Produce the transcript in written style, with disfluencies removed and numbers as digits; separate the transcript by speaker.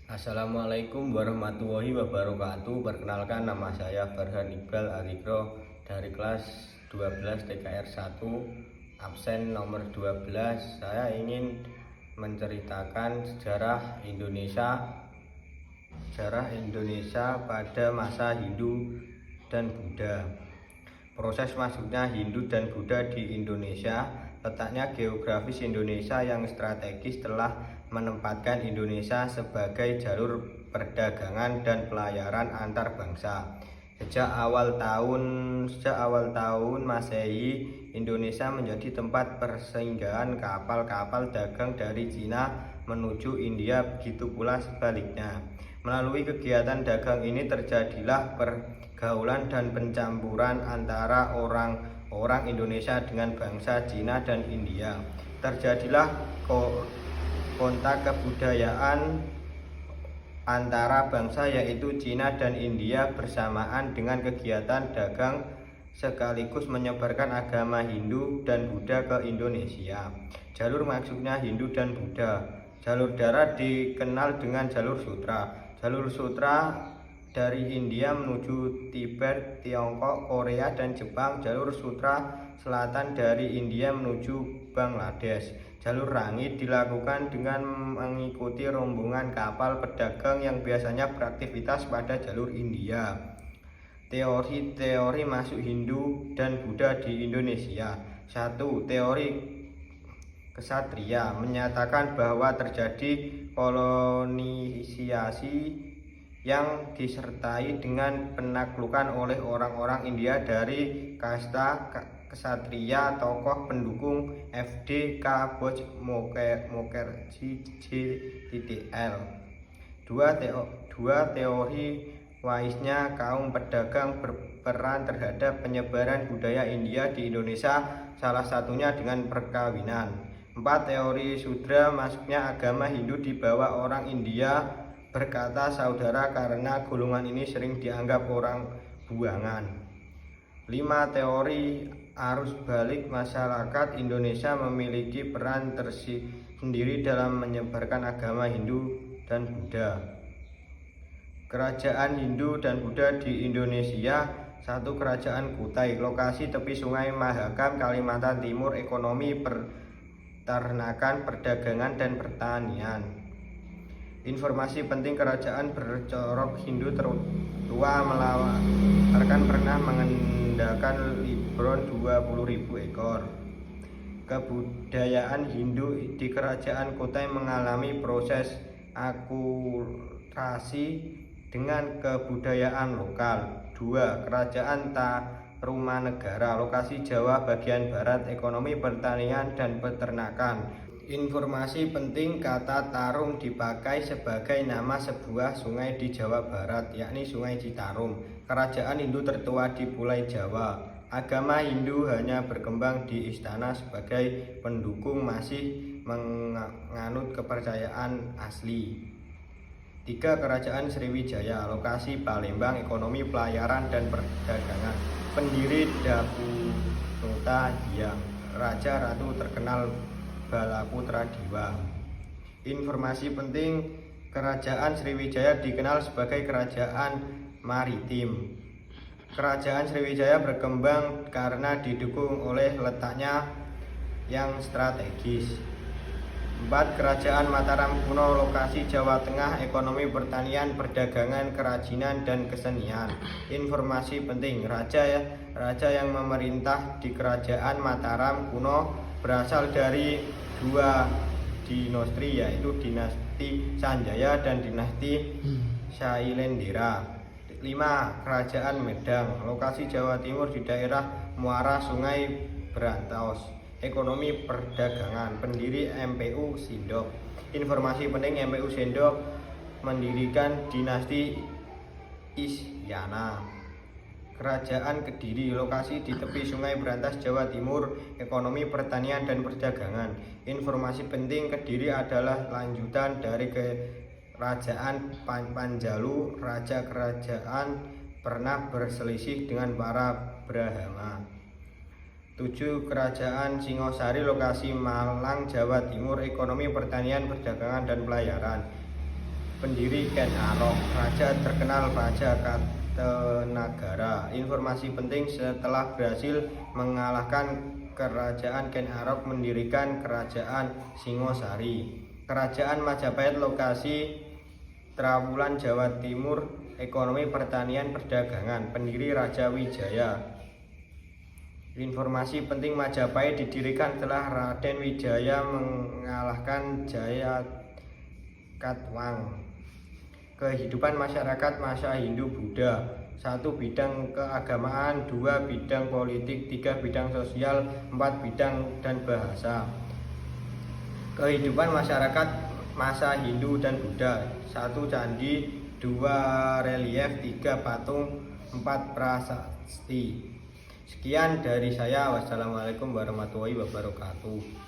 Speaker 1: Assalamualaikum warahmatullahi wabarakatuh. Perkenalkan, nama saya Farhan Iqbal Alikro dari kelas 12 TKR 1, absen nomor 12. Saya ingin menceritakan sejarah Indonesia pada masa Hindu dan Buddha. Proses masuknya Hindu dan Buddha di Indonesia. Letaknya geografis Indonesia yang strategis telah menempatkan Indonesia sebagai jalur perdagangan dan pelayaran antar bangsa. Sejak awal tahun Masehi, Indonesia menjadi tempat persinggahan kapal-kapal dagang dari Cina menuju India, begitu pula sebaliknya. Melalui kegiatan dagang ini terjadilah pergaulan dan pencampuran antara orang Indonesia dengan bangsa Cina dan India. Terjadilah kontak kebudayaan antara bangsa yaitu Cina dan India bersamaan dengan kegiatan dagang sekaligus menyebarkan agama Hindu dan Buddha ke Indonesia. Jalur masuknya Hindu dan Buddha. Jalur darat dikenal dengan jalur sutra. Jalur sutra dari India menuju Tibet, Tiongkok, Korea, dan Jepang. Jalur sutra selatan dari India menuju Bangladesh. Jalur langit dilakukan dengan mengikuti rombongan kapal pedagang yang biasanya beraktivitas pada jalur India. Teori masuk Hindu dan Buddha di Indonesia. 1. Teori kesatria menyatakan bahwa terjadi kolonisasi yang disertai dengan penaklukan oleh orang-orang India dari kasta kesatria. Tokoh pendukung FD K. Boj Mukherjee J.L. 2. Teori waisnya kaum pedagang berperan terhadap penyebaran budaya India di Indonesia, salah satunya dengan perkawinan. 4. Teori Sudra masuknya agama Hindu dibawa orang India berkata saudara karena golongan ini sering dianggap orang buangan. 5. Teori arus balik masyarakat Indonesia memiliki peran tersendiri dalam menyebarkan agama Hindu dan Buddha. Kerajaan Hindu dan Buddha di Indonesia. 1. Kerajaan Kutai, lokasi tepi Sungai Mahakam, Kalimantan Timur. Ekonomi peternakan, perdagangan, dan pertanian. Informasi penting, kerajaan bercorak Hindu tertua melawarkan pernah mengendalikan Libron 20.000 ekor. Kebudayaan Hindu di kerajaan Kutai mengalami proses akulturasi dengan kebudayaan lokal. 2. Kerajaan Tarumanegara, lokasi Jawa bagian barat, ekonomi pertanian dan peternakan. Informasi penting, kata Tarum dipakai sebagai nama sebuah sungai di Jawa Barat, yakni Sungai Citarum. Kerajaan Hindu tertua di Pulau Jawa. Agama Hindu hanya berkembang di istana sebagai pendukung, masih menganut kepercayaan asli. 3. Kerajaan Sriwijaya, lokasi Palembang, ekonomi pelayaran dan perdagangan. Pendiri Dapunuta Hyang, raja ratu terkenal Balaputra Dewa. Informasi penting, kerajaan Sriwijaya dikenal sebagai kerajaan maritim. Kerajaan Sriwijaya berkembang karena didukung oleh letaknya yang strategis. 4. Kerajaan Mataram kuno, lokasi Jawa Tengah, ekonomi pertanian, perdagangan, kerajinan, dan kesenian. Informasi penting, raja yang memerintah di kerajaan Mataram kuno berasal dari 2 dinasti, yaitu dinasti Sanjaya dan dinasti Sailendra. 5. Kerajaan Medang, lokasi Jawa Timur di daerah muara Sungai Brantas, ekonomi perdagangan. Pendiri MPU Sindok. Informasi penting, MPU Sindok mendirikan dinasti Isyana. Kerajaan Kediri, lokasi di tepi Sungai Brantas, Jawa Timur, ekonomi pertanian dan perdagangan. Informasi penting, Kediri adalah lanjutan dari kerajaan Panjalu. Raja kerajaan pernah berselisih dengan para Brahma. 7. Kerajaan Singosari, lokasi Malang, Jawa Timur, ekonomi pertanian, perdagangan, dan pelayaran. Pendiri Ken Arok, raja terkenal Raja Kartanagara. Informasi penting: setelah berhasil mengalahkan kerajaan Ken Arok, mendirikan kerajaan Singosari. Kerajaan Majapahit, lokasi Trawulan, Jawa Timur. Ekonomi, pertanian, perdagangan. Pendiri Raja Wijaya. Informasi penting: Majapahit didirikan setelah Raden Wijaya mengalahkan Jayakatwang. Kehidupan masyarakat masa Hindu-Buddha: 1. Bidang keagamaan, 2. Bidang politik, 3. Bidang sosial, 4. Bidang dan bahasa. Kehidupan masyarakat masa Hindu dan Buddha: 1. Candi, 2. Relief, 3. Patung, 4. prasasti. Sekian dari saya. Wassalamualaikum warahmatullahi wabarakatuh.